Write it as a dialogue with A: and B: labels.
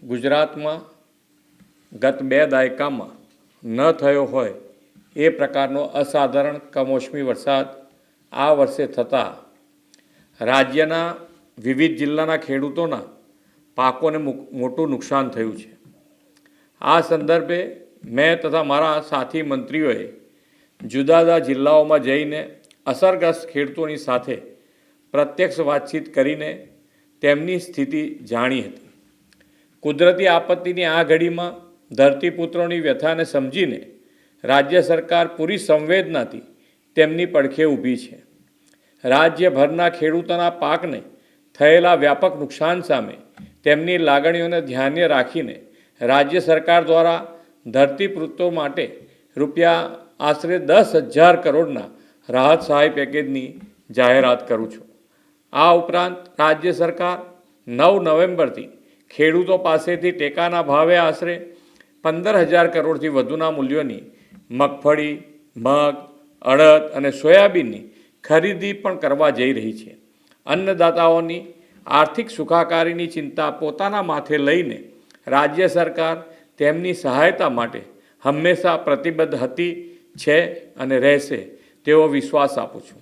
A: ગુજરાતમાં ગત 2 દાયકામાં ન થયો હોય એ પ્રકારનો અસાધારણ કમોસમી વરસાદ આ વર્ષે થતાં રાજ્યના વિવિધ જિલ્લાના ખેડૂતોના પાકોને મોટું નુકસાન થયું છે। આ સંદર્ભે મેં તથા મારા સાથી મંત્રીઓએ જુદા જુદા જિલ્લાઓમાં જઈને અસરગ્રસ્ત ખેડૂતોની સાથે પ્રત્યક્ષ વાતચીત કરીને તેમની સ્થિતિ જાણી હતી। કુદરતી આપત્તિની આ ઘડીમાં ધરતીપુત્રોની વ્યથાને સમજીને રાજ્ય સરકાર પૂરી સંવેદનાથી તેમની પડખે ઊભી છે। રાજ્યભરના ખેડૂતોના પાકને થયેલા વ્યાપક નુકસાન સામે તેમની લાગણીઓને ધ્યાને રાખીને રાજ્ય સરકાર દ્વારા ધરતીપુત્રો માટે આશરે 10,000 કરોડના રાહત સહાય પેકેજની જાહેરાત કરું છું। આ ઉપરાંત રાજ્ય સરકાર 9 નવેમ્બરથી ખેડૂતો પાસેથી ટેકાના ભાવે આશરે 15,000 કરોડથી વધુના મૂલ્યોની મગફળી, મગ, અડદ અને સોયાબીનની ખરીદી પણ કરવા જઈ રહી છે। અન્નદાતાઓની આર્થિક સુખાકારીની ચિંતા પોતાના માથે લઈને રાજ્ય સરકાર તેમની સહાયતા માટે હંમેશા પ્રતિબદ્ધ હતી, છે અને રહેશે તેવો વિશ્વાસ આપું છું।